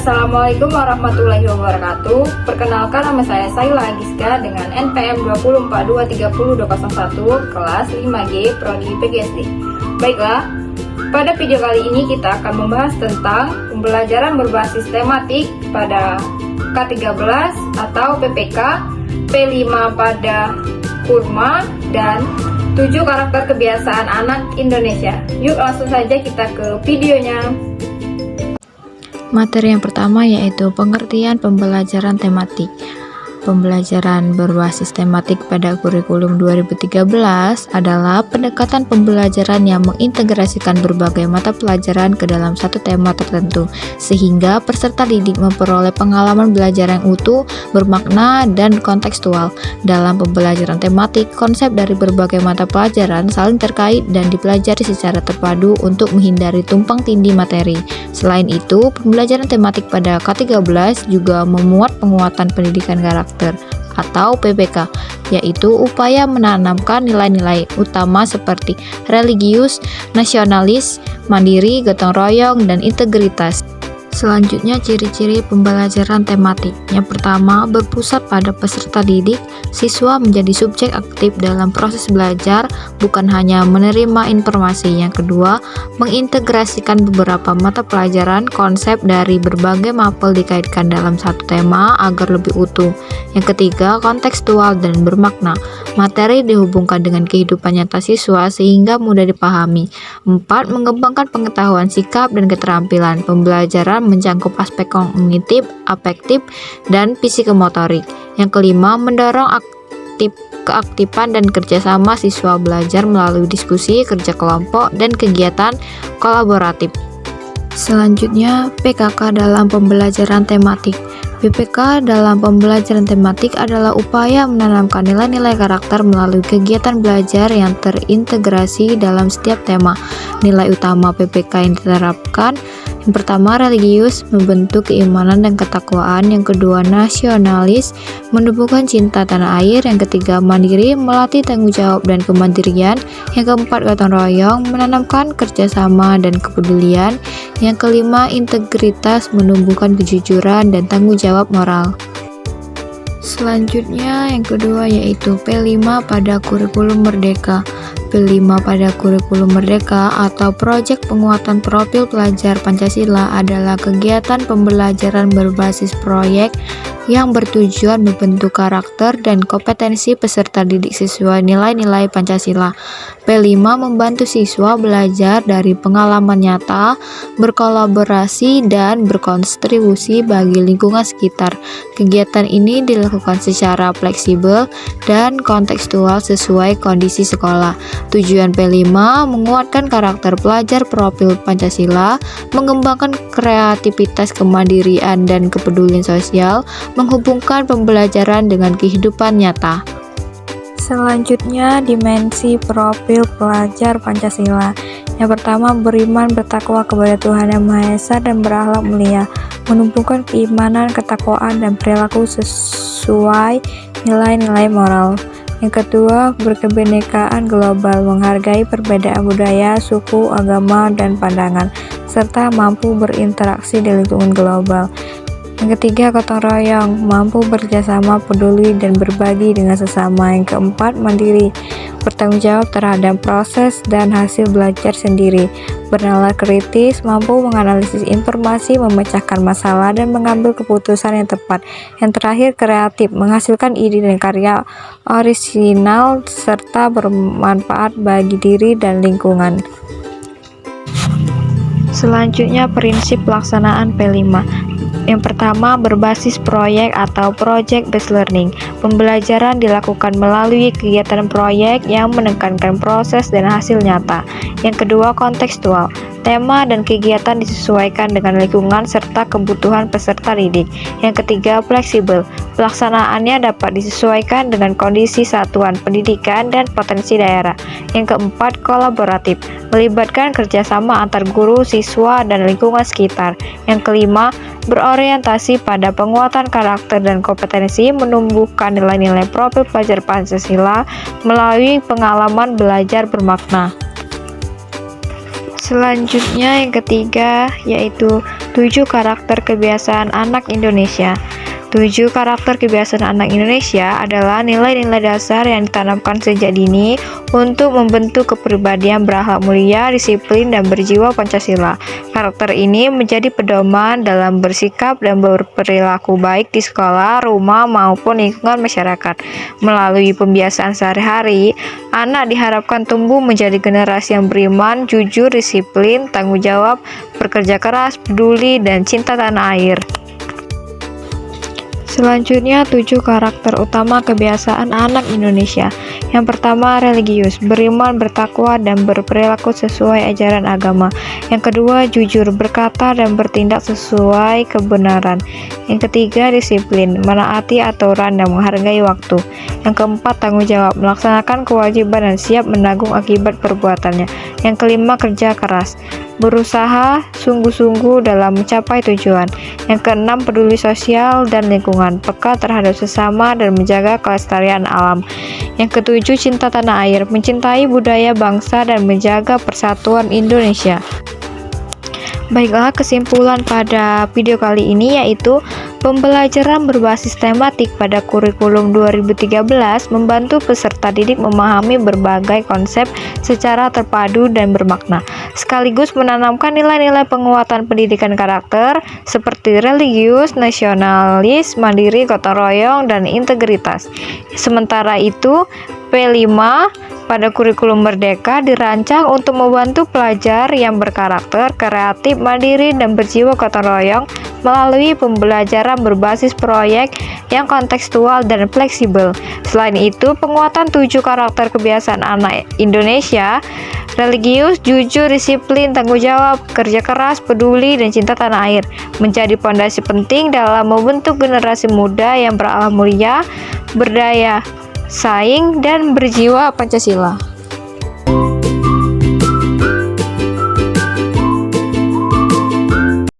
Assalamualaikum warahmatullahi wabarakatuh. Perkenalkan, nama saya Saila Agiska dengan NPM 204230201 kelas 5G Prodi PGSD. Baiklah, pada video kali ini kita akan membahas tentang pembelajaran berbasis tematik pada K13 atau PPK, P5 pada kurma, dan 7 karakter kebiasaan anak Indonesia. Yuk langsung saja kita ke videonya. Materi yang pertama yaitu pengertian pembelajaran tematik. Pembelajaran berbasis tematik pada kurikulum 2013 adalah pendekatan pembelajaran yang mengintegrasikan berbagai mata pelajaran ke dalam satu tema tertentu, sehingga peserta didik memperoleh pengalaman belajar yang utuh, bermakna, dan kontekstual. Dalam pembelajaran tematik, konsep dari berbagai mata pelajaran saling terkait dan dipelajari secara terpadu untuk menghindari tumpang tindih materi. Selain itu, pembelajaran tematik pada K13 juga memuat penguatan pendidikan karakter atau PPK, yaitu upaya menanamkan nilai-nilai utama seperti religius, nasionalis, mandiri, gotong royong, dan integritas. Selanjutnya, ciri-ciri pembelajaran tematik. Yang pertama, berpusat pada peserta didik. Siswa menjadi subjek aktif dalam proses belajar, bukan hanya menerima informasi. Yang kedua, mengintegrasikan beberapa mata pelajaran, konsep dari berbagai mapel dikaitkan dalam satu tema agar lebih utuh. Yang ketiga, kontekstual dan bermakna. Materi dihubungkan dengan kehidupan nyata siswa sehingga mudah dipahami. 4. Mengembangkan pengetahuan sikap dan keterampilan. Pembelajaran mencakup aspek kognitif, afektif, dan psikomotorik. Yang kelima, mendorong keaktifan dan kerjasama siswa belajar melalui diskusi, kerja kelompok, dan kegiatan kolaboratif. Selanjutnya, PKK dalam pembelajaran tematik. PPK dalam pembelajaran tematik adalah upaya menanamkan nilai-nilai karakter melalui kegiatan belajar yang terintegrasi dalam setiap tema. Nilai utama PPK yang diterapkan: yang pertama, religius, membentuk keimanan dan ketakwaan. Yang kedua, nasionalis, menumbuhkan cinta tanah air. Yang ketiga, mandiri, melatih tanggung jawab dan kemandirian. Yang keempat, gotong royong, menanamkan kerjasama dan kepedulian. Yang kelima, integritas, menumbuhkan kejujuran dan tanggung jawab moral. Selanjutnya, yang kedua yaitu P5 pada kurikulum merdeka. P5 pada kurikulum merdeka atau proyek penguatan profil pelajar Pancasila adalah kegiatan pembelajaran berbasis proyek yang bertujuan membentuk karakter dan kompetensi peserta didik sesuai nilai-nilai Pancasila. P5 membantu siswa belajar dari pengalaman nyata, berkolaborasi, dan berkontribusi bagi lingkungan sekitar. Kegiatan ini dilakukan secara fleksibel dan kontekstual sesuai kondisi sekolah. Tujuan P5 menguatkan karakter pelajar profil Pancasila, mengembangkan kreativitas, kemandirian, dan kepedulian sosial, menghubungkan pembelajaran dengan kehidupan nyata. Selanjutnya, dimensi profil pelajar Pancasila. Yang pertama, beriman, bertakwa kepada Tuhan Yang Maha Esa, dan berakhlak mulia, menumbuhkan keimanan, ketakwaan, dan perilaku sesuai nilai-nilai moral. Yang kedua, berkebinekaan global, menghargai perbedaan budaya, suku, agama, dan pandangan, serta mampu berinteraksi di lingkungan global. Yang ketiga, gotong royong, mampu bekerjasama, peduli, dan berbagi dengan sesama. Yang keempat, mandiri, bertanggung jawab terhadap proses dan hasil belajar sendiri, bernalar kritis, mampu menganalisis informasi, memecahkan masalah, dan mengambil keputusan yang tepat. Yang terakhir, kreatif, menghasilkan ide dan karya orisinal serta bermanfaat bagi diri dan lingkungan. Selanjutnya, prinsip pelaksanaan P5. Yang pertama, berbasis proyek atau project based learning. Pembelajaran dilakukan melalui kegiatan proyek yang menekankan proses dan hasil nyata. Yang kedua, kontekstual. Tema dan kegiatan disesuaikan dengan lingkungan serta kebutuhan peserta didik. Yang ketiga, fleksibel. Pelaksanaannya dapat disesuaikan dengan kondisi satuan pendidikan dan potensi daerah. Yang keempat, kolaboratif. Melibatkan kerjasama antar guru, siswa, dan lingkungan sekitar. Yang kelima, berorientasi pada penguatan karakter dan kompetensi, menumbuhkan nilai-nilai profil pelajar Pancasila melalui pengalaman belajar bermakna. Selanjutnya yang ketiga yaitu 7 karakter kebiasaan anak Indonesia. 7 karakter kebiasaan anak Indonesia adalah nilai-nilai dasar yang ditanamkan sejak dini untuk membentuk kepribadian berakhlak mulia, disiplin, dan berjiwa Pancasila. Karakter ini menjadi pedoman dalam bersikap dan berperilaku baik di sekolah, rumah, maupun lingkungan masyarakat. Melalui pembiasaan sehari-hari, anak diharapkan tumbuh menjadi generasi yang beriman, jujur, disiplin, tanggung jawab, bekerja keras, peduli, dan cinta tanah air. Selanjutnya 7 karakter utama kebiasaan anak Indonesia. Yang pertama, religius, beriman, bertakwa, dan berperilaku sesuai ajaran agama. Yang kedua, jujur, berkata dan bertindak sesuai kebenaran. Yang ketiga, disiplin, menaati aturan dan menghargai waktu. Yang keempat, tanggung jawab, melaksanakan kewajiban dan siap menanggung akibat perbuatannya. Yang kelima, kerja keras, berusaha sungguh-sungguh dalam mencapai tujuan. Yang keenam, peduli sosial dan lingkungan, peka terhadap sesama dan menjaga kelestarian alam. Yang ketujuh, cinta tanah air, mencintai budaya bangsa dan menjaga persatuan Indonesia. Baiklah, kesimpulan pada video kali ini yaitu pembelajaran berbasis tematik pada kurikulum 2013 membantu peserta didik memahami berbagai konsep secara terpadu dan bermakna, sekaligus menanamkan nilai-nilai penguatan pendidikan karakter seperti religius, nasionalis, mandiri, gotong royong, dan integritas. Sementara itu, P5 pada kurikulum Merdeka dirancang untuk membantu pelajar yang berkarakter kreatif, mandiri, dan berjiwa gotong royong melalui pembelajaran berbasis proyek yang kontekstual dan fleksibel. Selain itu, penguatan 7 karakter kebiasaan anak Indonesia, religius, jujur, disiplin, tanggung jawab, kerja keras, peduli, dan cinta tanah air menjadi fondasi penting dalam membentuk generasi muda yang berakhlak mulia, berdaya saing, dan berjiwa Pancasila.